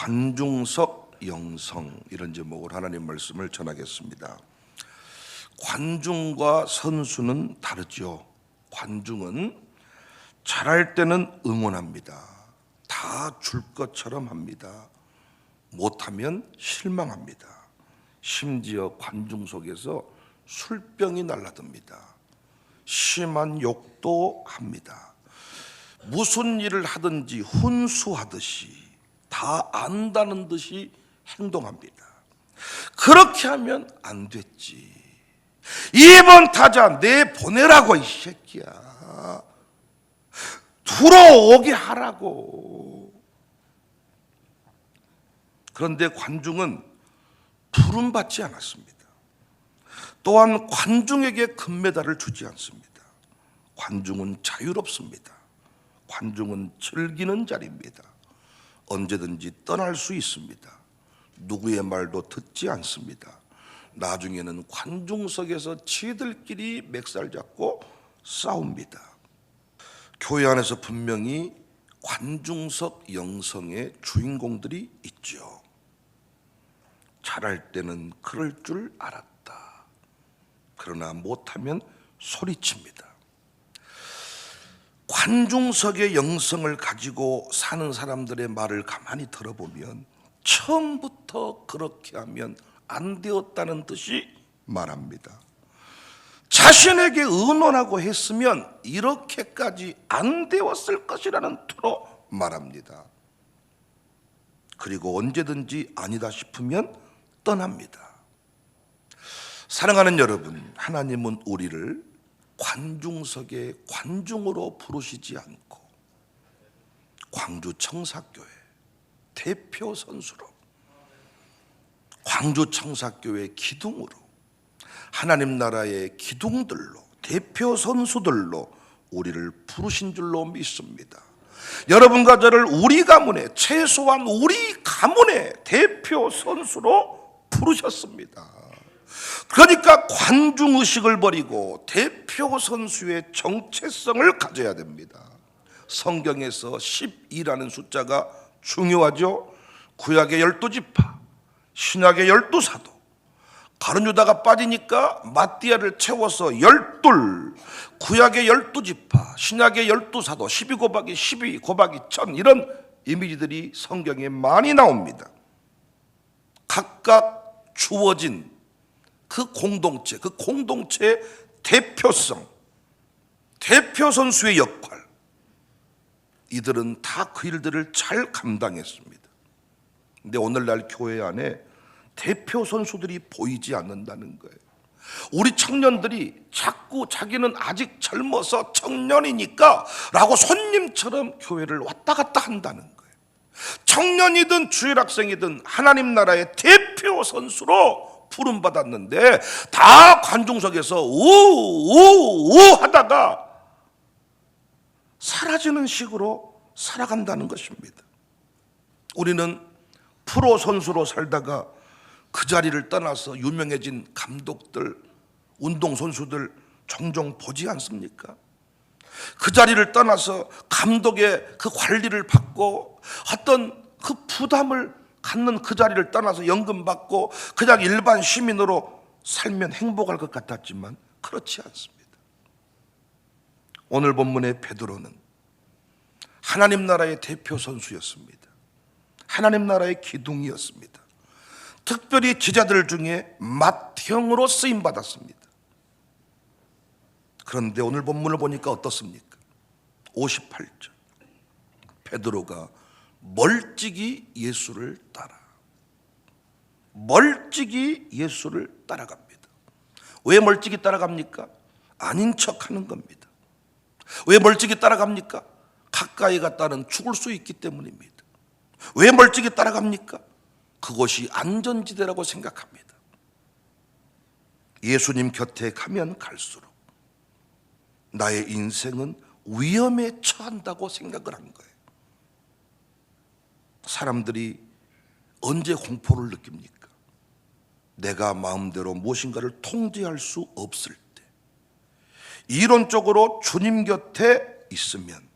관중석 영성, 이런 제목으로 하나님 말씀을 전하겠습니다. 관중과 선수는 다르죠. 관중은 잘할 때는 응원합니다. 다 줄 것처럼 합니다. 못하면 실망합니다. 심지어 관중석에서 술병이 날라듭니다. 심한 욕도 합니다. 무슨 일을 하든지 훈수하듯이 다 안다는 듯이 행동합니다. 그렇게 하면 안 됐지. 2번 타자 내보내라고, 이 새끼야. 들어오게 하라고. 그런데 관중은 부름받지 않았습니다. 또한 관중에게 금메달을 주지 않습니다. 관중은 자유롭습니다. 관중은 즐기는 자리입니다. 언제든지 떠날 수 있습니다. 누구의 말도 듣지 않습니다. 나중에는 관중석에서 지들끼리 맥살 잡고 싸웁니다. 교회 안에서 분명히 관중석 영성의 주인공들이 있죠. 잘할 때는 그럴 줄 알았다. 그러나 못하면 소리칩니다. 관중석의 영성을 가지고 사는 사람들의 말을 가만히 들어보면 처음부터 그렇게 하면 안 되었다는 듯이 말합니다. 자신에게 의논하고 했으면 이렇게까지 안 되었을 것이라는 투로 말합니다. 그리고 언제든지 아니다 싶으면 떠납니다. 사랑하는 여러분, 하나님은 우리를 관중석의 관중으로 부르시지 않고 광주 청사교회 대표 선수로, 광주 청사교회 기둥으로, 하나님 나라의 기둥들로, 대표 선수들로 우리를 부르신 줄로 믿습니다. 여러분과 저를 우리 가문의, 최소한 우리 가문의 대표 선수로 부르셨습니다. 그러니까 관중의식을 버리고 대표 선수의 정체성을 가져야 됩니다. 성경에서 12라는 숫자가 중요하죠. 구약의 12지파, 신약의 12사도, 가룟 유다가 빠지니까 마띠아를 채워서 12, 구약의 12지파, 신약의 12사도, 12 곱하기 12 곱하기 1000, 이런 이미지들이 성경에 많이 나옵니다. 각각 주어진 그 공동체의 대표성, 대표 선수의 역할, 이들은 다 그 일들을 잘 감당했습니다. 근데 오늘날 교회 안에 대표 선수들이 보이지 않는다는 거예요. 우리 청년들이 자꾸 자기는 아직 젊어서 청년이니까 라고 손님처럼 교회를 왔다 갔다 한다는 거예요. 청년이든 주일학생이든 하나님 나라의 대표 선수로 부름받았는데 다 관중석에서 우우우 하다가 사라지는 식으로 살아간다는 것입니다. 우리는 프로 선수로 살다가 그 자리를 떠나서 유명해진 감독들, 운동선수들 종종 보지 않습니까? 그 자리를 떠나서 감독의 그 관리를 받고 어떤 그 부담을 갖는 그 자리를 떠나서 연금 받고 그냥 일반 시민으로 살면 행복할 것 같았지만 그렇지 않습니다. 오늘 본문의 베드로는 하나님 나라의 대표 선수였습니다. 하나님 나라의 기둥이었습니다. 특별히 제자들 중에 맏형으로 쓰임 받았습니다. 그런데 오늘 본문을 보니까 어떻습니까? 58절, 베드로가 멀찍이 예수를 따라갑니다. 왜 멀찍이 따라갑니까? 아닌 척하는 겁니다. 왜 멀찍이 따라갑니까? 가까이 갔다는 죽을 수 있기 때문입니다. 왜 멀찍이 따라갑니까? 그것이 안전지대라고 생각합니다. 예수님 곁에 가면 갈수록 나의 인생은 위험에 처한다고 생각을 한 거예요. 사람들이 언제 공포를 느낍니까? 내가 마음대로 무엇인가를 통제할 수 없을 때. 이론적으로 주님 곁에 있으면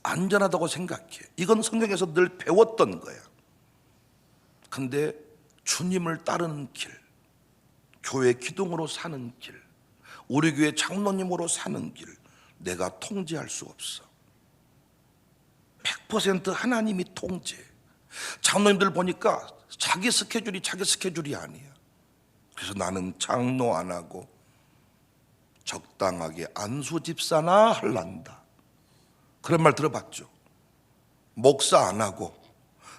안전하다고 생각해. 이건 성경에서 늘 배웠던 거야. 근데 주님을 따르는 길, 교회 기둥으로 사는 길, 우리 교회 장로님으로 사는 길, 내가 통제할 수 없어. 100% 하나님이 통제. 장로님들 보니까 자기 스케줄이 아니야. 그래서 나는 장로 안 하고 적당하게 안수 집사나 할란다. 그런 말 들어봤죠? 목사 안 하고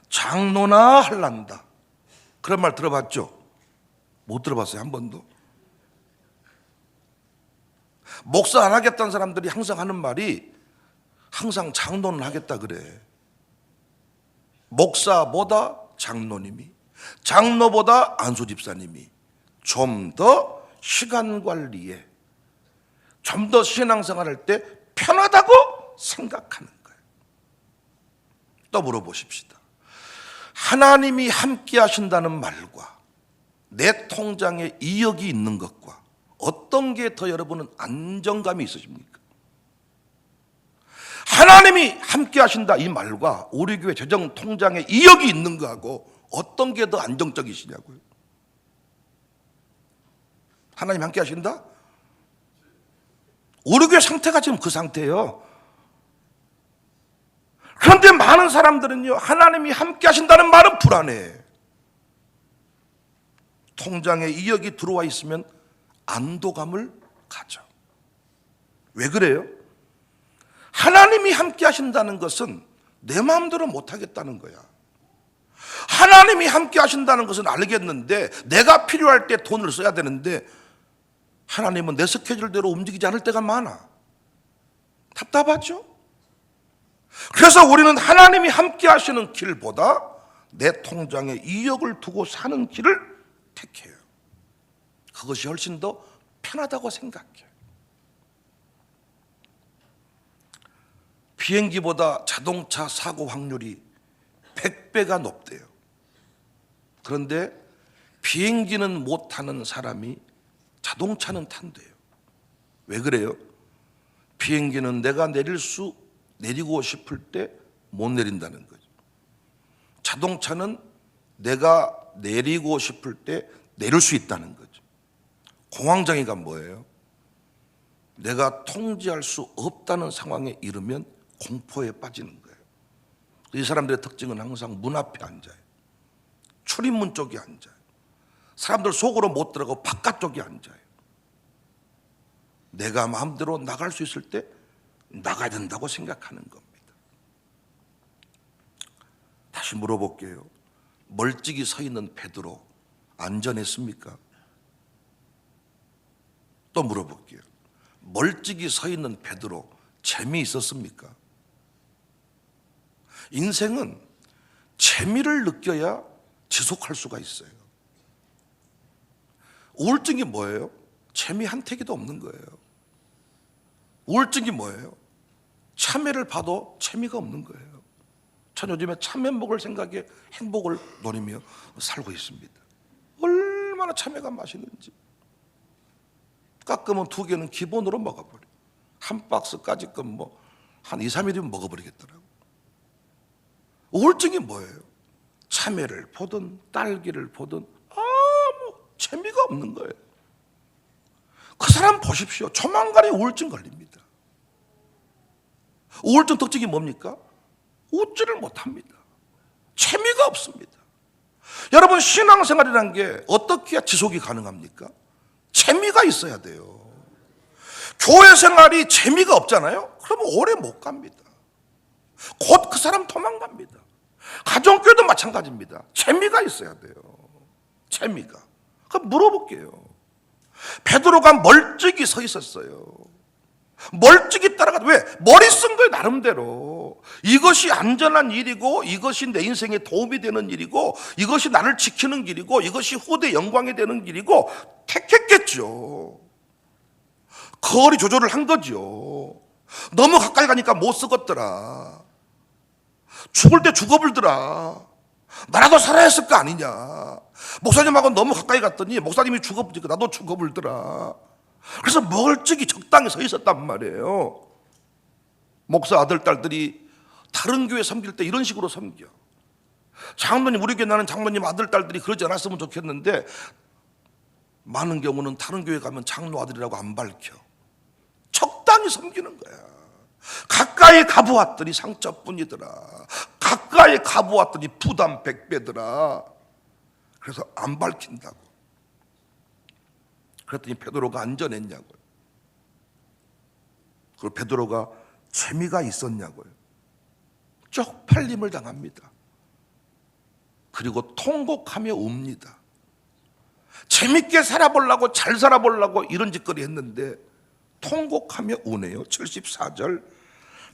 장로나 할란다. 그런 말 들어봤죠? 못 들어봤어요, 한 번도? 목사 안 하겠다는 사람들이 항상 하는 말이 항상 장로는 하겠다 그래. 목사보다 장로님이, 장로보다 안수 집사님이 좀 더 시간 관리에, 좀 더 신앙생활 할 때 편하다고 생각하는 거예요. 또 물어보십시다. 하나님이 함께 하신다는 말과 내 통장에 2억이 있는 것과 어떤 게 더 여러분은 안정감이 있으십니까? 하나님이 함께 하신다 이 말과 우리 교회 재정 통장에 2억이 있는 거하고 어떤 게 더 안정적이시냐고요? 하나님 함께 하신다? 우리 교회 상태가 지금 그 상태예요. 그런데 많은 사람들은요, 하나님이 함께 하신다는 말은 불안해. 통장에 2억이 들어와 있으면 안도감을 가져. 왜 그래요? 하나님이 함께 하신다는 것은 내 마음대로 못하겠다는 거야. 하나님이 함께 하신다는 것은 알겠는데 내가 필요할 때 돈을 써야 되는데 하나님은 내 스케줄대로 움직이지 않을 때가 많아. 답답하죠? 그래서 우리는 하나님이 함께 하시는 길보다 내 통장에 2억을 두고 사는 길을 택해요. 그것이 훨씬 더 편하다고 생각해요. 비행기보다 자동차 사고 확률이 100배가 높대요. 그런데 비행기는 못 타는 사람이 자동차는 탄대요. 왜 그래요? 비행기는 내가 내리고 싶을 때 못 내린다는 거죠. 자동차는 내가 내리고 싶을 때 내릴 수 있다는 거죠. 공황장애가 뭐예요? 내가 통제할 수 없다는 상황에 이르면 공포에 빠지는 거예요. 이 사람들의 특징은 항상 문 앞에 앉아요. 출입문 쪽에 앉아요. 사람들 속으로 못 들어가고 바깥쪽에 앉아요. 내가 마음대로 나갈 수 있을 때 나가야 된다고 생각하는 겁니다. 다시 물어볼게요. 멀찍이 서 있는 베드로 안전했습니까? 또 물어볼게요. 멀찍이 서 있는 베드로 재미있었습니까? 인생은 재미를 느껴야 지속할 수가 있어요. 우울증이 뭐예요? 재미 한 태기도 없는 거예요. 우울증이 뭐예요? 참외를 봐도 재미가 없는 거예요. 전 요즘에 참외 먹을 생각에 행복을 노리며 살고 있습니다. 얼마나 참외가 맛있는지. 깎으면 2개는 기본으로 먹어버려. 한 박스까지 한 2, 3일이면 먹어버리겠더라고. 우울증이 뭐예요? 참외를 보든 딸기를 보든 아무 재미가 없는 거예요. 그 사람 보십시오. 조만간에 우울증 걸립니다. 우울증 특징이 뭡니까? 웃지를 못합니다. 재미가 없습니다. 여러분, 신앙생활이라는 게 어떻게 해야 지속이 가능합니까? 재미가 있어야 돼요. 교회 생활이 재미가 없잖아요? 그러면 오래 못 갑니다. 곧 그 사람 도망갑니다. 가정교회도 마찬가지입니다. 재미가 있어야 돼요. 재미가. 그럼 물어볼게요. 베드로가 멀찍이 서 있었어요. 멀찍이 따라가도 왜? 머리 쓴 거예요, 나름대로. 이것이 안전한 일이고, 이것이 내 인생에 도움이 되는 일이고, 이것이 나를 지키는 길이고, 이것이 후대 영광이 되는 길이고, 택했겠죠. 거리 조절을 한 거죠. 너무 가까이 가니까 못 쓰겄더라. 죽을 때 죽어불더라. 나라도 살아야 했을 거 아니냐. 목사님하고 너무 가까이 갔더니 목사님이 죽어불니까 나도 죽어불더라. 그래서 멀찍이 적당히 서 있었단 말이에요. 목사 아들, 딸들이 다른 교회 섬길 때 이런 식으로 섬겨. 장로님, 우리 교회 나는 장로님 아들, 딸들이 그러지 않았으면 좋겠는데 많은 경우는 다른 교회 가면 장로 아들이라고 안 밝혀. 적당히 섬기는 거야. 가까이 가보았더니 상처뿐이더라. 가까이 가보았더니 부담 100배더라. 그래서 안 밝힌다고. 그랬더니 베드로가 안전했냐고요. 그리고 베드로가 재미가 있었냐고요. 쪽팔림을 당합니다. 그리고 통곡하며 웁니다. 재밌게 살아보려고, 잘 살아보려고 이런 짓거리 했는데 통곡하며 우네요. 74절.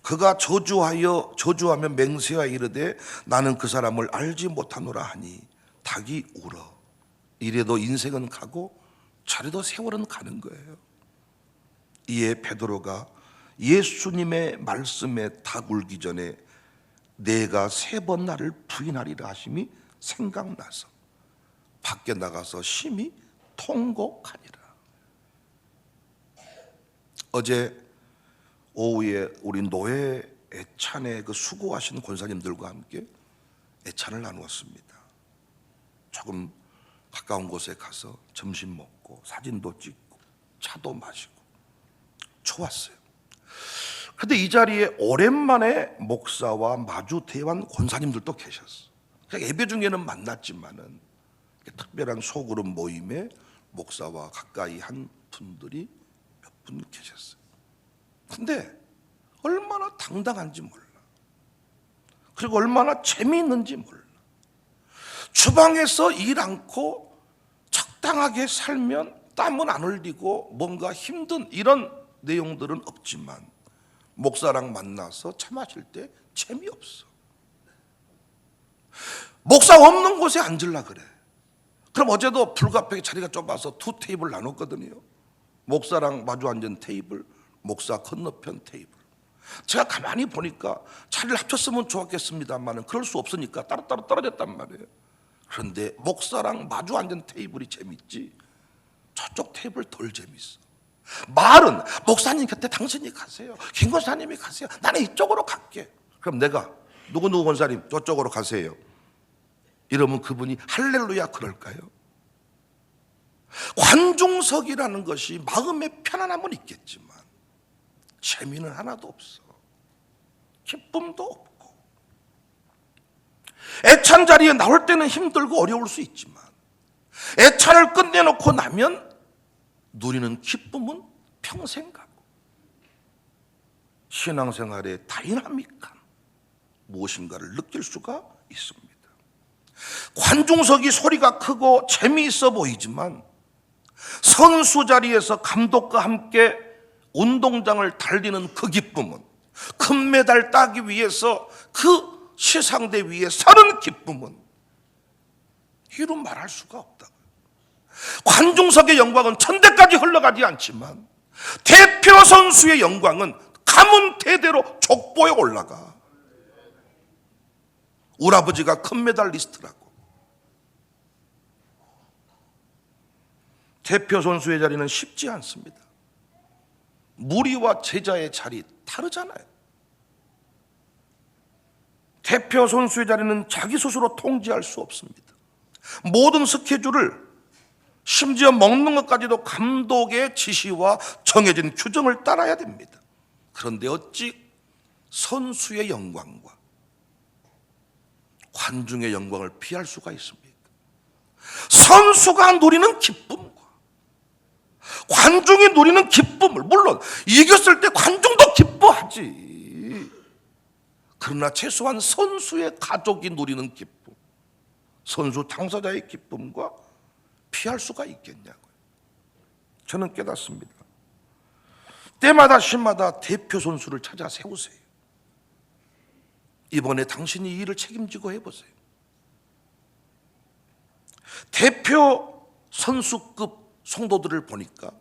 그가 저주하며 맹세하여 이르되 나는 그 사람을 알지 못하노라 하니 닭이 울어. 이래도 인생은 가고 저래도 세월은 가는 거예요. 이에 베드로가 예수님의 말씀에 닭 울기 전에 내가 3번 나를 부인하리라 하심이 생각나서 밖에 나가서 심히 통곡하니라. 어제 오후에 우리 노예 애찬에 그 수고하신 권사님들과 함께 애찬을 나누었습니다. 조금 가까운 곳에 가서 점심 먹고 사진도 찍고 차도 마시고 좋았어요. 그런데 이 자리에 오랜만에 목사와 마주 대한 권사님들도 계셨어. 예배 중에는 만났지만은 특별한 소그룹 모임에 목사와 가까이 한 분들이 몇 분 계셨어요. 근데 얼마나 당당한지 몰라. 그리고 얼마나 재미있는지 몰라. 주방에서 일 않고 적당하게 살면 땀은 안 흘리고 뭔가 힘든 이런 내용들은 없지만 목사랑 만나서 차 마실 때 재미없어. 목사 없는 곳에 앉으려 그래. 그럼 어제도 불가피하게 자리가 좁아서 2테이블 나눴거든요. 목사랑 마주 앉은 테이블, 목사 건너편 테이블. 제가 가만히 보니까 자리를 합쳤으면 좋았겠습니다만 그럴 수 없으니까 따로따로 떨어졌단 말이에요. 그런데 목사랑 마주 앉은 테이블이 재밌지 저쪽 테이블 덜 재밌어. 말은 목사님 곁에 당신이 가세요. 김 권사님이 가세요. 나는 이쪽으로 갈게. 그럼 내가 누구 권사님 저쪽으로 가세요. 이러면 그분이 할렐루야 그럴까요? 관중석이라는 것이 마음의 편안함은 있겠지만 재미는 하나도 없어. 기쁨도 없고. 애찬 자리에 나올 때는 힘들고 어려울 수 있지만 애찬을 끝내놓고 나면 누리는 기쁨은 평생 가고 신앙생활의 다이나믹한 무엇인가를 느낄 수가 있습니다. 관중석이 소리가 크고 재미있어 보이지만 선수 자리에서 감독과 함께 운동장을 달리는 그 기쁨은 금메달 따기 위해서 그 시상대 위에 서는 기쁨은 이루 말할 수가 없다. 관중석의 영광은 천대까지 흘러가지 않지만 대표 선수의 영광은 가문 대대로 족보에 올라가. 우리 아버지가 금메달리스트라고. 대표 선수의 자리는 쉽지 않습니다. 무리와 제자의 자리 다르잖아요. 대표 선수의 자리는 자기 스스로 통제할 수 없습니다. 모든 스케줄을 심지어 먹는 것까지도 감독의 지시와 정해진 규정을 따라야 됩니다. 그런데 어찌 선수의 영광과 관중의 영광을 피할 수가 있습니까? 선수가 누리는 기쁨과 관중이 누리는 기쁨을, 물론 이겼을 때 관중도 기뻐하지. 그러나 최소한 선수의 가족이 누리는 기쁨, 선수 당사자의 기쁨과 피할 수가 있겠냐고요. 저는 깨닫습니다. 때마다 시마다 대표 선수를 찾아 세우세요. 이번에 당신이 이 일을 책임지고 해보세요. 대표 선수급 성도들을 보니까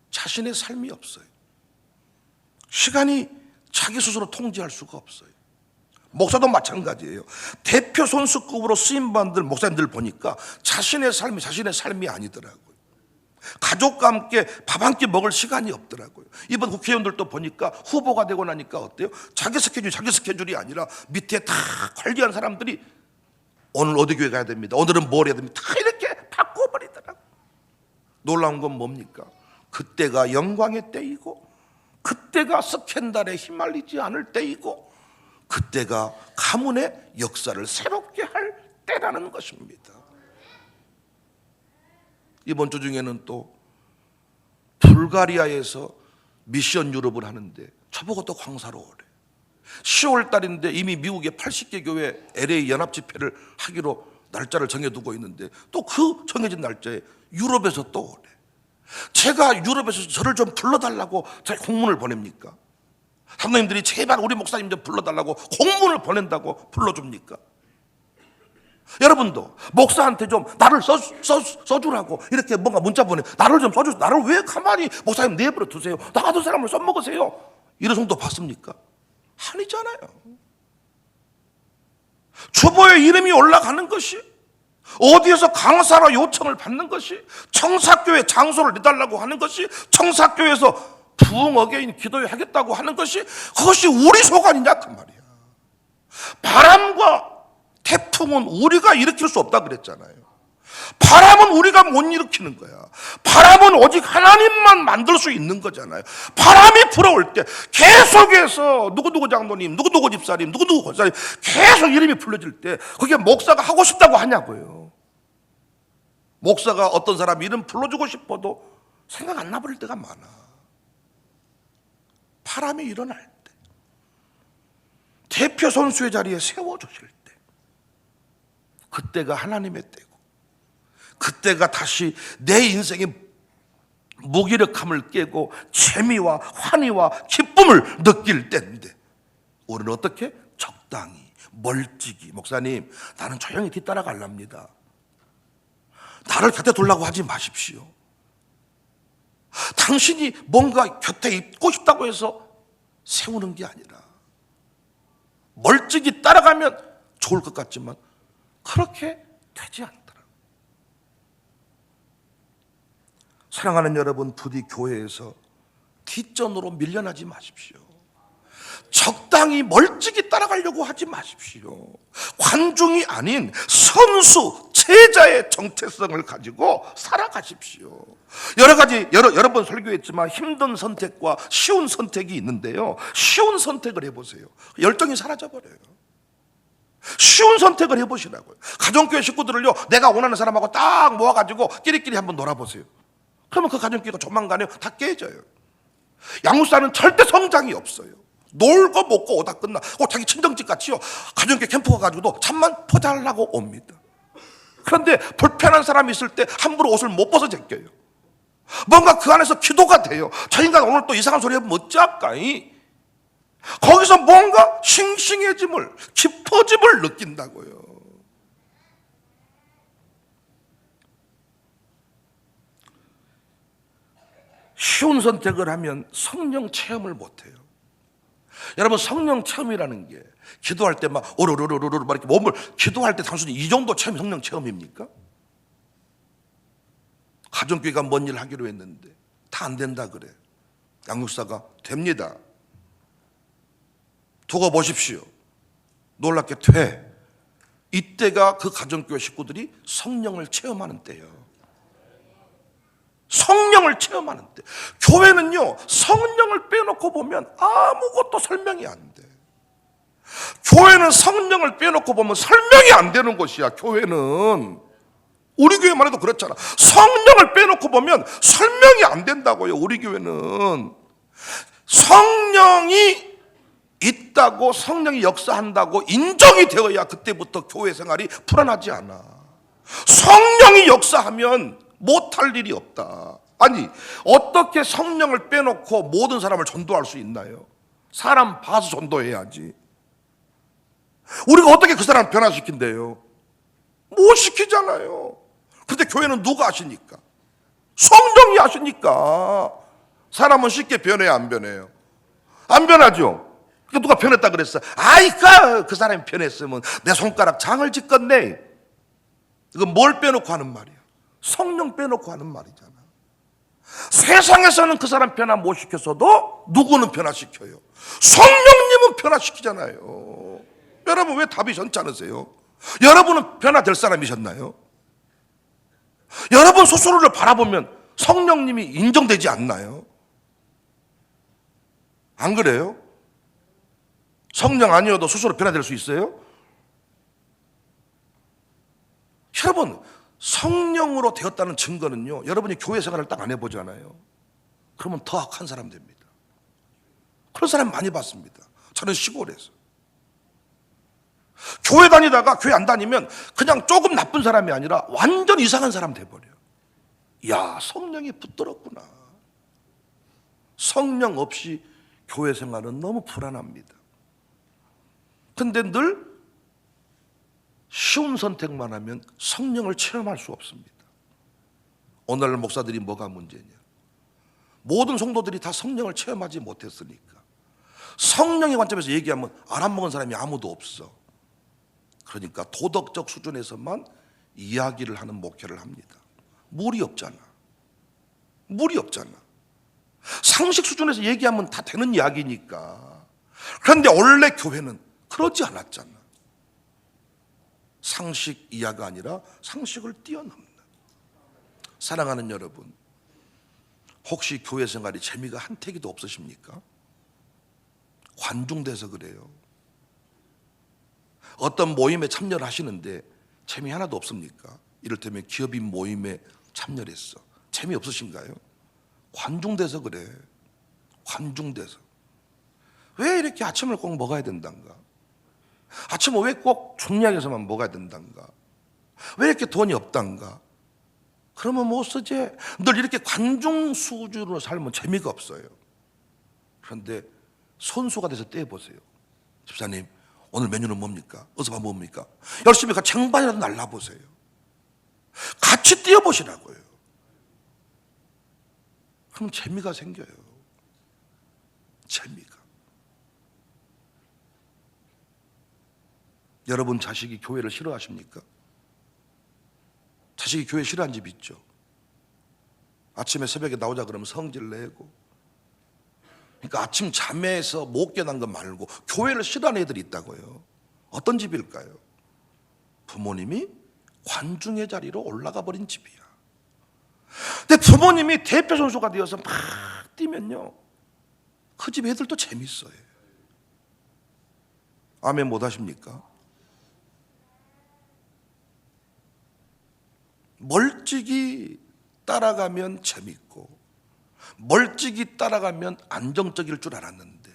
자신의 삶이 없어요. 시간이 자기 스스로 통제할 수가 없어요. 목사도 마찬가지예요. 대표 선수급으로 쓰임받은 목사님들 보니까 자신의 삶이 아니더라고요. 가족과 함께 밥 한 끼 먹을 시간이 없더라고요. 이번 국회의원들도 보니까 후보가 되고 나니까 어때요? 자기 스케줄이 아니라 밑에 다 관리한 사람들이 오늘 어디 교회 가야 됩니다. 오늘은 뭘 해야 됩니다. 다 이렇게 바꿔버리더라고. 놀라운 건 뭡니까? 그때가 영광의 때이고, 그때가 스캔들에 휘말리지 않을 때이고, 그때가 가문의 역사를 새롭게 할 때라는 것입니다. 이번 주 중에는 또 불가리아에서 미션 유럽을 하는데 저보고 또 광사로 오래. 10월 달인데 이미 미국의 80개 교회 LA 연합 집회를 하기로 날짜를 정해두고 있는데 또 그 정해진 날짜에 유럽에서 또 오래. 제가 유럽에서 저를 좀 불러달라고 제가 공문을 보냅니까? 감독님들이 제발 우리 목사님 좀 불러달라고 공문을 보낸다고 불러줍니까? 여러분도 목사한테 좀 나를 써주라고 이렇게 뭔가 문자 보내. 나를 좀 써주세요. 나를 왜 가만히 목사님 내버려 두세요. 나 같은 사람을 써먹으세요. 이런 정도 받습니까? 아니잖아요. 주보에 이름이 올라가는 것이, 어디에서 강사로 요청을 받는 것이, 청사교회 장소를 내달라고 하는 것이, 청사교회에서 부흥어게인 기도회 하겠다고 하는 것이, 그것이 우리 소관이냐 그 말이야. 바람과 태풍은 우리가 일으킬 수 없다 그랬잖아요. 바람은 우리가 못 일으키는 거야. 바람은 오직 하나님만 만들 수 있는 거잖아요. 바람이 불어올 때 계속해서 누구누구 장로님, 누구누구 집사님, 누구누구 권사님 계속 이름이 불러질 때 그게 목사가 하고 싶다고 하냐고요. 목사가 어떤 사람 이름 불러주고 싶어도 생각 안 나버릴 때가 많아. 바람이 일어날 때, 대표 선수의 자리에 세워주실 때, 그때가 하나님의 때고, 그때가 다시 내 인생의 무기력함을 깨고 재미와 환희와 기쁨을 느낄 때인데, 우리는 어떻게? 적당히, 멀찍이. 목사님, 나는 조용히 뒤따라 갈랍니다. 나를 곁에 두려고 하지 마십시오. 당신이 뭔가 곁에 있고 싶다고 해서 세우는 게 아니라 멀찍이 따라가면 좋을 것 같지만 그렇게 되지 않더라. 사랑하는 여러분, 부디 교회에서 뒷전으로 밀려나지 마십시오. 적당히 멀찍이 따라가려고 하지 마십시오. 관중이 아닌 선수, 제자의 정체성을 가지고 살아가십시오. 여러 번 설교했지만 힘든 선택과 쉬운 선택이 있는데요. 쉬운 선택을 해보세요. 열정이 사라져버려요. 쉬운 선택을 해보시라고요. 가정교회 식구들을요, 내가 원하는 사람하고 딱 모아가지고 끼리끼리 한번 놀아보세요. 그러면 그 가정교회가 조만간에 다 깨져요. 양육사는 절대 성장이 없어요. 놀고 먹고 오다 끝나. 자기 친정집 같이요, 가정교회 캠프 가가지고도 잠만 포자하려고 옵니다. 그런데 불편한 사람이 있을 때 함부로 옷을 못 벗어 제껴요. 뭔가 그 안에서 기도가 돼요. 저 인간 오늘 또 이상한 소리 하면 어찌할까이? 거기서 뭔가 싱싱해짐을, 깊어짐을 느낀다고요. 쉬운 선택을 하면 성령 체험을 못해요. 여러분, 성령 체험이라는 게 기도할 때 막 오르르르르르 막 이렇게 몸을, 기도할 때 단순히 이 정도 체험이 성령 체험입니까? 가정교회가 뭔 일 하기로 했는데 다 안 된다 그래. 양육사가 됩니다. 두고 보십시오. 놀랍게 돼. 이때가 그 가정교회 식구들이 성령을 체험하는 때예요. 성령을 체험하는 때. 교회는요, 성령을 빼놓고 보면 아무것도 설명이 안 돼. 교회는 성령을 빼놓고 보면 설명이 안 되는 곳이야. 교회는. 우리 교회만 해도 그렇잖아. 성령을 빼놓고 보면 설명이 안 된다고요. 우리 교회는 성령이 있다고, 성령이 역사한다고 인정이 되어야 그때부터 교회 생활이 불안하지 않아. 성령이 역사하면 못할 일이 없다. 아니, 어떻게 성령을 빼놓고 모든 사람을 전도할 수 있나요? 사람 봐서 전도해야지. 우리가 어떻게 그 사람을 변화시킨대요? 못 시키잖아요. 그런데 교회는 누가 하시니까? 성령이 하시니까. 사람은 쉽게 변해야 안 변해요? 안 변하죠. 누가 변했다 그랬어? 아이까 그 사람이 변했으면 내 손가락 장을 짓겠네. 이건 뭘 빼놓고 하는 말이야? 성령 빼놓고 하는 말이잖아. 세상에서는 그 사람 변화 못 시켰어도 누구는 변화시켜요? 성령님은 변화시키잖아요. 여러분, 왜 답이 전치 않으세요? 여러분은 변화될 사람이셨나요? 여러분 스스로를 바라보면 성령님이 인정되지 않나요? 안 그래요? 성령 아니어도 스스로 변화될 수 있어요? 여러분, 성령으로 되었다는 증거는요, 여러분이 교회 생활을 딱 안 해보잖아요. 그러면 더 악한 사람 됩니다. 그런 사람 많이 봤습니다. 저는 시골에서. 교회 다니다가 교회 안 다니면 그냥 조금 나쁜 사람이 아니라 완전 이상한 사람 돼버려요. 야, 성령이 붙들었구나. 성령 없이 교회 생활은 너무 불안합니다. 근데 늘 쉬운 선택만 하면 성령을 체험할 수 없습니다. 오늘날 목사들이 뭐가 문제냐? 모든 성도들이 다 성령을 체험하지 못했으니까. 성령의 관점에서 얘기하면 알아먹은 사람이 아무도 없어. 그러니까 도덕적 수준에서만 이야기를 하는 목회를 합니다. 물이 없잖아. 물이 없잖아. 상식 수준에서 얘기하면 다 되는 이야기니까. 그런데 원래 교회는 그러지 않았잖아. 상식 이하가 아니라 상식을 뛰어넘는. 사랑하는 여러분, 혹시 교회 생활이 재미가 한태기도 없으십니까? 관중돼서 그래요. 어떤 모임에 참여를 하시는데 재미 하나도 없습니까? 이를테면 기업인 모임에 참여했어. 재미없으신가요? 관중돼서 그래. 관중돼서. 왜 이렇게 아침을 꼭 먹어야 된단가? 아침은 왜 꼭 중약에서만 먹어야 된단가? 왜 이렇게 돈이 없단가? 그러면 못 쓰지. 늘 이렇게 관중 수준으로 살면 재미가 없어요. 그런데 선수가 돼서 떼어보세요. 집사님, 오늘 메뉴는 뭡니까? 어서 밥 뭡니까? 열심히 같이 쟁반이라도 날라보세요. 같이 뛰어보시라고요. 그럼 재미가 생겨요. 재미가. 여러분 자식이 교회를 싫어하십니까? 자식이 교회 싫어하는 집 있죠. 아침에 새벽에 나오자 그러면 성질 내고. 그러니까 아침 잠에서 못 깨난 것 말고 교회를 싫어하는 애들이 있다고요. 어떤 집일까요? 부모님이 관중의 자리로 올라가 버린 집이야. 근데 부모님이 대표 선수가 되어서 막 뛰면요, 그 집 애들도 재밌어요. 아멘 못 하십니까? 멀찍이 따라가면 재밌고 멀찍이 따라가면 안정적일 줄 알았는데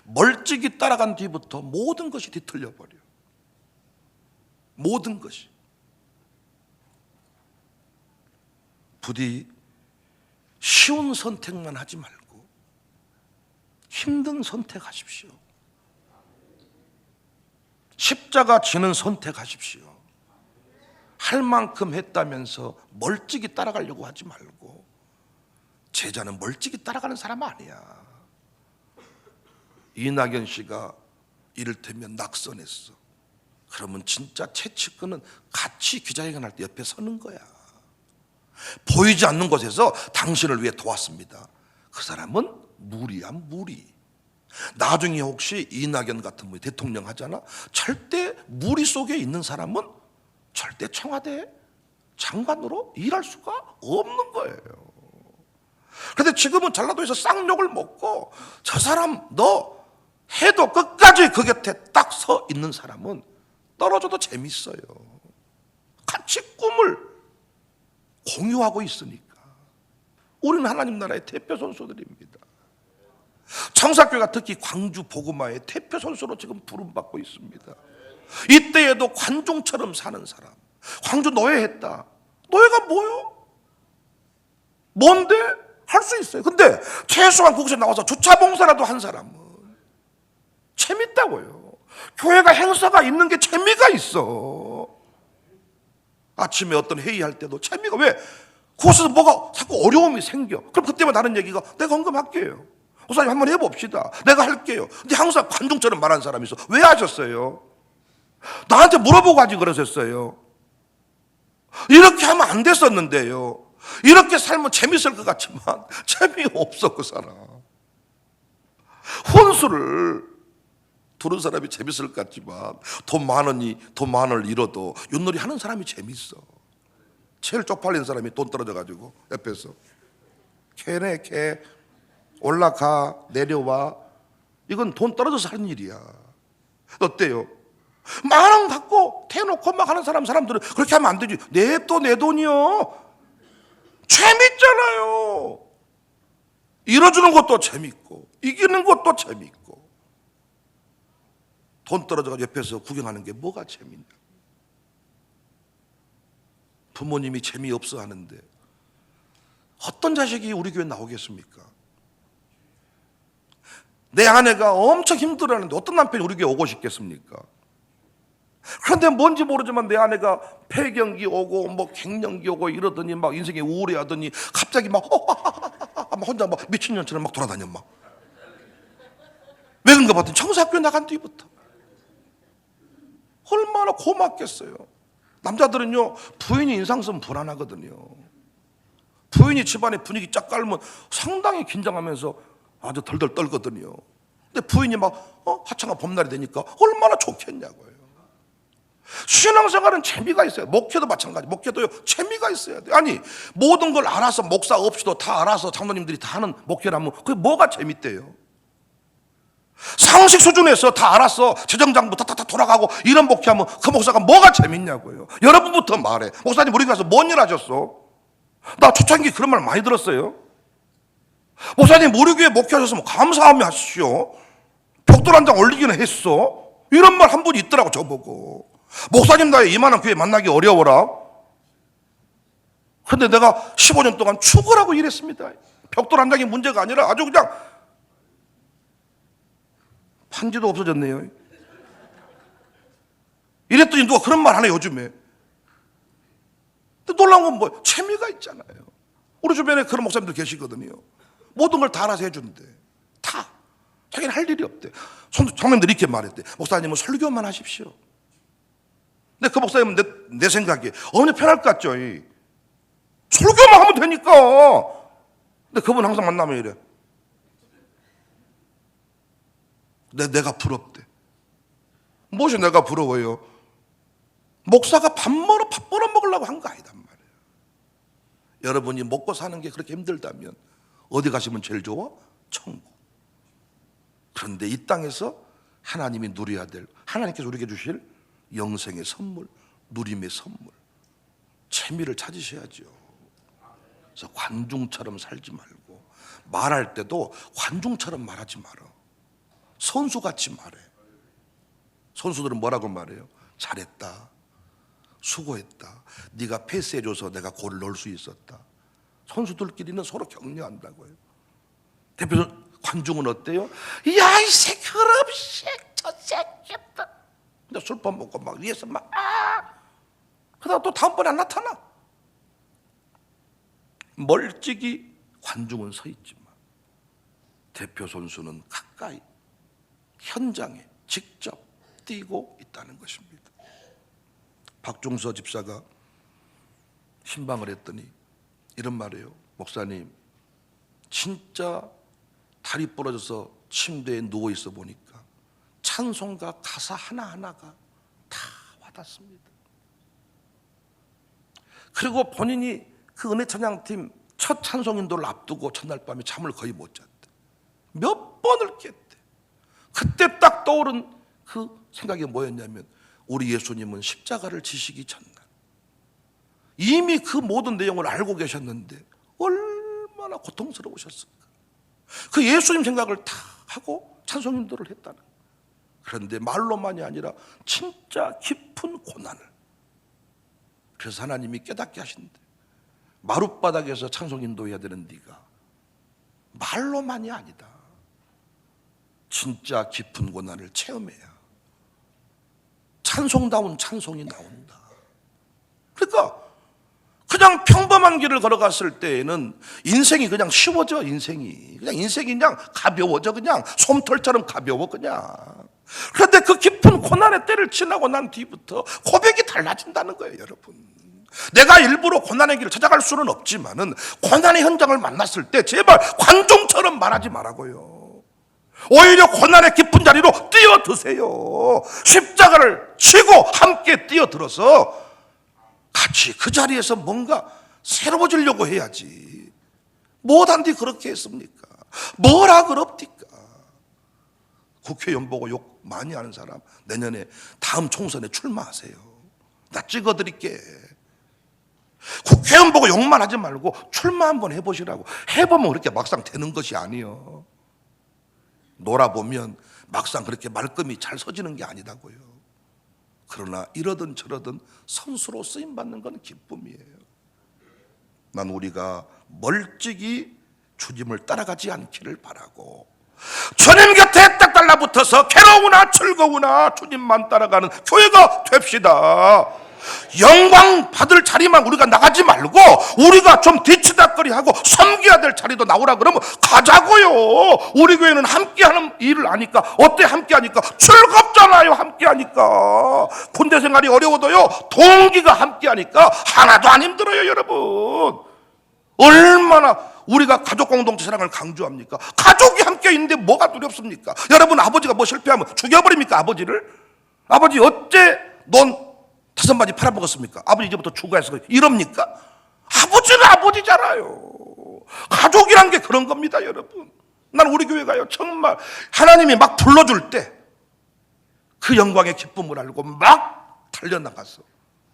멀찍이 따라간 뒤부터 모든 것이 뒤틀려 버려. 모든 것이. 부디 쉬운 선택만 하지 말고 힘든 선택하십시오. 십자가 지는 선택하십시오. 할 만큼 했다면서 멀찍이 따라가려고 하지 말고. 제자는 멀찍이 따라가는 사람 아니야. 이낙연 씨가 이를테면 낙선했어. 그러면 진짜 최측근은 같이 기자회견할 때 옆에 서는 거야. 보이지 않는 곳에서 당신을 위해 도왔습니다. 그 사람은 무리야, 무리. 나중에 혹시 이낙연 같은 분이 대통령 하잖아. 절대 무리 속에 있는 사람은 절대 청와대 장관으로 일할 수가 없는 거예요. 그런데 지금은 전라도에서 쌍욕을 먹고 저 사람 너 해도 끝까지 그 곁에 딱 서 있는 사람은 떨어져도 재밌어요. 같이 꿈을 공유하고 있으니까. 우리는 하나님 나라의 대표 선수들입니다. 청사교회가 특히 광주 복음화의 대표 선수로 지금 부름받고 있습니다. 이때에도 관중처럼 사는 사람. 광주 노예했다. 노예가 뭐요? 뭔데? 할 수 있어요. 근데 최소한 그곳에 나와서 주차 봉사라도 한 사람은 재밌다고요. 교회가 행사가 있는 게 재미가 있어. 아침에 어떤 회의할 때도 재미가. 왜? 그곳에서 뭐가 자꾸 어려움이 생겨. 그럼 그때만 다른 얘기가 내가 헌금할게요. 목사님 한번 해봅시다. 내가 할게요. 근데 항상 관중처럼 말하는 사람이 있어. 왜 하셨어요? 나한테 물어보고 하지 그러셨어요. 이렇게 하면 안 됐었는데요. 이렇게 살면 재밌을 것 같지만 재미없어 그 사람. 혼수를 두는 사람이 재밌을 것 같지만 돈 많을 잃어도 윷놀이 하는 사람이 재밌어. 제일 쪽팔린 사람이 돈 떨어져가지고 옆에서 캐네 캐 올라가 내려와, 이건 돈 떨어져서 하는 일이야. 어때요? 만원 갖고 대놓고 막 하는 사람들은 그렇게 하면 안 되지. 내 돈이요. 재밌잖아요. 잃어주는 것도 재밌고 이기는 것도 재밌고, 돈 떨어져서 옆에서 구경하는 게 뭐가 재밌냐. 부모님이 재미없어 하는데 어떤 자식이 우리 교회 나오겠습니까? 내 아내가 엄청 힘들어하는데 어떤 남편이 우리 교회 오고 싶겠습니까? 그런데 뭔지 모르지만 내 아내가 폐경기 오고 뭐 갱년기 오고 이러더니 막 인생이 우울해하더니 갑자기 막 혼자 막 미친년처럼 막 돌아다녀. 막 왜 그런가 봤더니 청소학교에 나간 뒤부터. 얼마나 고맙겠어요. 남자들은요, 부인이 인상 쓰면 불안하거든요. 부인이 집안의 분위기 쫙 깔면 상당히 긴장하면서 아주 덜덜 떨거든요. 근데 부인이 막 하찮아 봄날이 되니까 얼마나 좋겠냐고요. 신앙생활은 재미가 있어요. 목회도 마찬가지. 목회도요, 재미가 있어야 돼요. 아니, 모든 걸 알아서 목사 없이도 다 알아서 장로님들이 다 하는 목회라면 그게 뭐가 재밌대요? 상식 수준에서 다 알아서 재정장부터 다 돌아가고 이런 목회하면 그 목사가 뭐가 재밌냐고요. 여러분부터 말해. 목사님 우리 가서 뭔 일 하셨어? 나 초창기 그런 말 많이 들었어요. 목사님 우리 교회 목회하셨으면 감사하며 하시오. 벽돌 한 장 올리기는 했어. 이런 말 한 분이 있더라고 저보고. 목사님 나의 이만한 교회 만나기 어려워라. 그런데 내가 15년 동안 죽으라고 일했습니다. 벽돌 한 장이 문제가 아니라 아주 그냥 판지도 없어졌네요. 이랬더니 누가 그런 말 하네 요즘에. 근데 놀라운 건 뭐 재미가 있잖아요. 우리 주변에 그런 목사님들 계시거든요. 모든 걸 다 알아서 해준대. 다. 자기는 할 일이 없대. 장로님들이 이렇게 말했대. 목사님은 설교만 하십시오. 근데 그 목사님은 내 생각에 어머니 편할 것 같죠. 설교만 하면 되니까. 근데 그분 항상 만나면 이래. 내가 부럽대. 무엇이 내가 부러워요? 목사가 밥 벌어 먹으려고 한 거 아니단 말이에요. 여러분이 먹고 사는 게 그렇게 힘들다면 어디 가시면 제일 좋아? 천국. 그런데 이 땅에서 하나님이 누려야 될, 하나님께서 우리에게 주실 영생의 선물, 누림의 선물, 재미를 찾으셔야죠. 그래서 관중처럼 살지 말고, 말할 때도 관중처럼 말하지 마라. 선수같이 말해. 선수들은 뭐라고 말해요? 잘했다, 수고했다, 네가 패스해줘서 내가 골을 넣을 수 있었다. 선수들끼리는 서로 격려한다고요. 대표적으로 관중은 어때요? 야, 이 새끼 그럽시 저 새끼다. 근데 술밥 먹고 막 위에서 막 그러다가 또 다음번에 안 나타나. 멀찍이 관중은 서 있지만 대표 선수는 가까이 현장에 직접 뛰고 있다는 것입니다. 박중서 집사가 신방을 했더니 이런 말이에요. 목사님, 진짜 다리 부러져서 침대에 누워 있어 보니까 찬송가 가사 하나하나가 다 와닿습니다. 그리고 본인이 그 은혜 찬양팀 첫 찬송 인도를 앞두고 첫날 밤에 잠을 거의 못 잤대. 몇 번을 깼대. 그때 딱 떠오른 그 생각이 뭐였냐면, 우리 예수님은 십자가를 지시기 전날 이미 그 모든 내용을 알고 계셨는데 얼마나 고통스러우셨을까. 그 예수님 생각을 다 하고 찬송 인도를 했다는. 그런데 말로만이 아니라 진짜 깊은 고난을. 그래서 하나님이 깨닫게 하신대. 마룻바닥에서 찬송 인도해야 되는 네가 말로만이 아니다, 진짜 깊은 고난을 체험해야 찬송다운 찬송이 나온다. 그러니까 그냥 평범한 길을 걸어갔을 때에는 인생이 그냥 쉬워져. 인생이 그냥 가벼워져. 그냥 솜털처럼 가벼워 그냥. 그런데 그 깊은 고난의 때를 지나고 난 뒤부터 고백이 달라진다는 거예요. 여러분, 내가 일부러 고난의 길을 찾아갈 수는 없지만은 고난의 현장을 만났을 때 제발 관종처럼 말하지 말라고요. 오히려 고난의 깊은 자리로 뛰어 뛰어드세요. 십자가를 치고 함께 뛰어들어서 같이 그 자리에서 뭔가 새로워지려고 해야지. 못한디 그렇게 했습니까? 뭐라 그럽니까? 국회의원 보고 욕 많이 하는 사람 내년에 다음 총선에 출마하세요. 나 찍어드릴게. 국회의원 보고 욕만 하지 말고 출마 한번 해보시라고. 해보면 그렇게 막상 되는 것이 아니에요. 놀아보면 막상 그렇게 말끔히 잘 서지는 게 아니다고요. 그러나 이러든 저러든 선수로 쓰임받는 건 기쁨이에요. 난 우리가 멀찍이 주님을 따라가지 않기를 바라고, 주님 곁에 딱 달라붙어서 괴로우나 즐거우나 주님만 따라가는 교회가 됩시다. 영광 받을 자리만 우리가 나가지 말고 우리가 좀 뒤치다거리하고 섬겨야 될 자리도 나오라 그러면 가자고요. 우리 교회는 함께하는 일을 아니까. 어때 함께하니까? 즐겁잖아요. 함께하니까. 군대 생활이 어려워도요, 동기가 함께하니까 하나도 안 힘들어요. 여러분, 얼마나 우리가 가족 공동체 사랑을 강조합니까? 가족이 함께 있는데 뭐가 두렵습니까? 여러분, 아버지가 뭐 실패하면 죽여버립니까? 아버지를? 아버지 어째 넌 5마디 팔아먹었습니까? 아버지 이제부터 추가해서 이럽니까? 아버지는 아버지잖아요. 가족이란 게 그런 겁니다. 여러분, 난 우리 교회가요, 정말 하나님이 막 불러줄 때 그 영광의 기쁨을 알고 막 달려나가서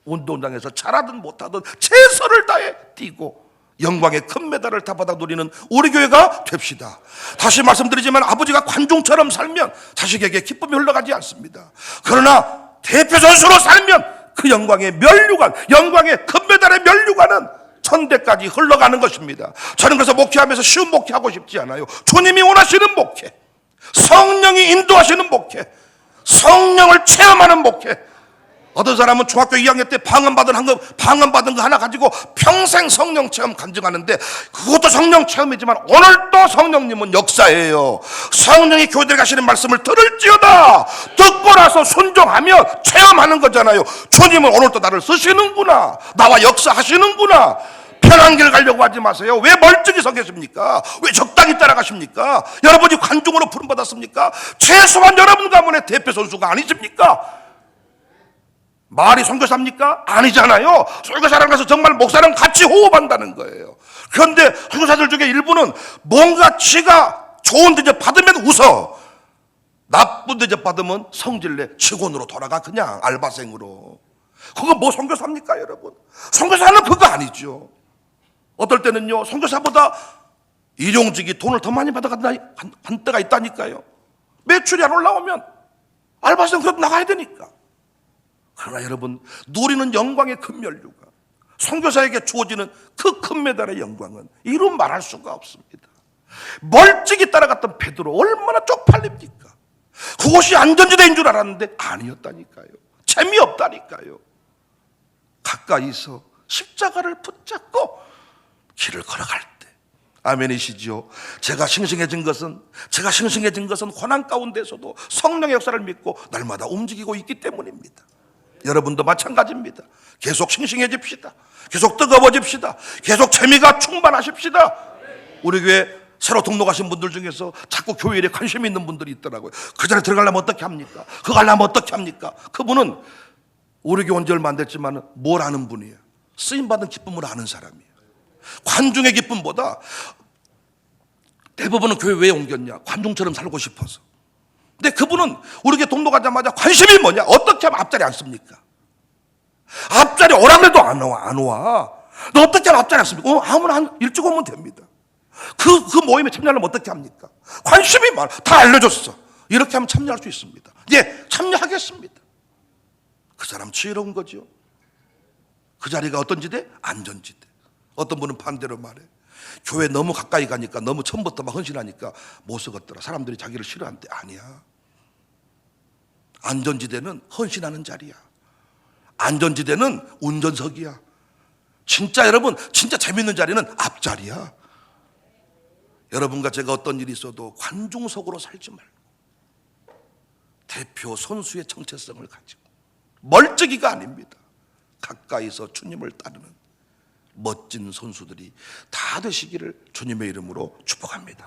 운동장에서 잘하든 못하든 최선을 다해 뛰고 영광의 금메달을 다 받아 누리는 우리 교회가 됩시다. 다시 말씀드리지만 아버지가 관중처럼 살면 자식에게 기쁨이 흘러가지 않습니다. 그러나 대표 선수로 살면 그 영광의 면류관, 영광의 금메달의 면류관은 천대까지 흘러가는 것입니다. 저는 그래서 목회하면서 쉬운 목회하고 싶지 않아요. 주님이 원하시는 목회, 성령이 인도하시는 목회, 성령을 체험하는 목회. 어떤 사람은 중학교 2학년 때 방언받은 거 하나 가지고 평생 성령 체험 간증하는데, 그것도 성령 체험이지만 오늘 또 성령님은 역사예요. 성령이 교회에 가시는 말씀을 들을지어다. 듣고 나서 순종하며 체험하는 거잖아요. 주님은 오늘 또 나를 쓰시는구나, 나와 역사하시는구나. 편한 길 가려고 하지 마세요. 왜 멀찍이 서 계십니까? 왜 적당히 따라가십니까? 여러분이 관중으로 부름받았습니까? 최소한 여러분 가문의 대표 선수가 아니십니까? 말이 선교사입니까? 아니잖아요. 선교사랑 가서 정말 목사랑 같이 호흡한다는 거예요. 그런데 선교사들 중에 일부는 뭔가 지가 좋은 대접 받으면 웃어, 나쁜 대접 받으면 성질내 직원으로 돌아가, 그냥 알바생으로. 그거 뭐 선교사입니까? 여러분, 선교사는 그거 아니죠. 어떨 때는요, 선교사보다 일용직이 돈을 더 많이 받아간 때가 있다니까요. 매출이 안 올라오면 알바생 그래도 나가야 되니까. 그러나 여러분, 누리는 영광의 금면류가, 선교사에게 주어지는 그 금메달의 영광은 이루 말할 수가 없습니다. 멀찍이 따라갔던 베드로 얼마나 쪽팔립니까? 그곳이 안전지대인 줄 알았는데 아니었다니까요. 재미없다니까요. 가까이서 십자가를 붙잡고 길을 걸어갈 때, 아멘이시죠? 제가 싱싱해진 것은 고난 가운데서도 성령의 역사를 믿고 날마다 움직이고 있기 때문입니다. 여러분도 마찬가지입니다. 계속 싱싱해집시다. 계속 뜨거워집시다. 계속 재미가 충만하십시다. 우리 교회 새로 등록하신 분들 중에서 자꾸 교회 일에 관심이 있는 분들이 있더라고요. 그 자리에 들어가려면 어떻게 합니까? 그거 가려면 어떻게 합니까? 그분은 우리 교회 온 지 얼마 안 됐지만 뭘 아는 분이에요. 쓰임받은 기쁨을 아는 사람이에요. 관중의 기쁨보다 대부분은 교회 왜 옮겼냐? 관중처럼 살고 싶어서. 근데 그분은 우리 교회 등록하자마자 관심이 뭐냐? 어떻게 하면 앞자리 앉습니까? 앞자리 오라 그래도 안 와. 너 어떻게 하면 앞자리 앉습니까? 아무나 일찍 오면 됩니다. 그 모임에 참여하려면 어떻게 합니까? 관심이 많아. 다 알려줬어. 이렇게 하면 참여할 수 있습니다. 예, 참여하겠습니다. 그 사람 지혜로운 거죠. 그 자리가 어떤 지대? 안전지대. 어떤 분은 반대로 말해. 교회 너무 가까이 가니까, 너무 처음부터 막 헌신하니까 못 쓰겠더라. 사람들이 자기를 싫어한대. 아니야. 안전지대는 헌신하는 자리야. 안전지대는 운전석이야. 진짜 여러분, 진짜 재밌는 자리는 앞자리야. 여러분과 제가 어떤 일이 있어도 관중석으로 살지 말고 대표 선수의 정체성을 가지고, 멀찍이가 아닙니다. 가까이서 주님을 따르는 멋진 선수들이 다 되시기를 주님의 이름으로 축복합니다.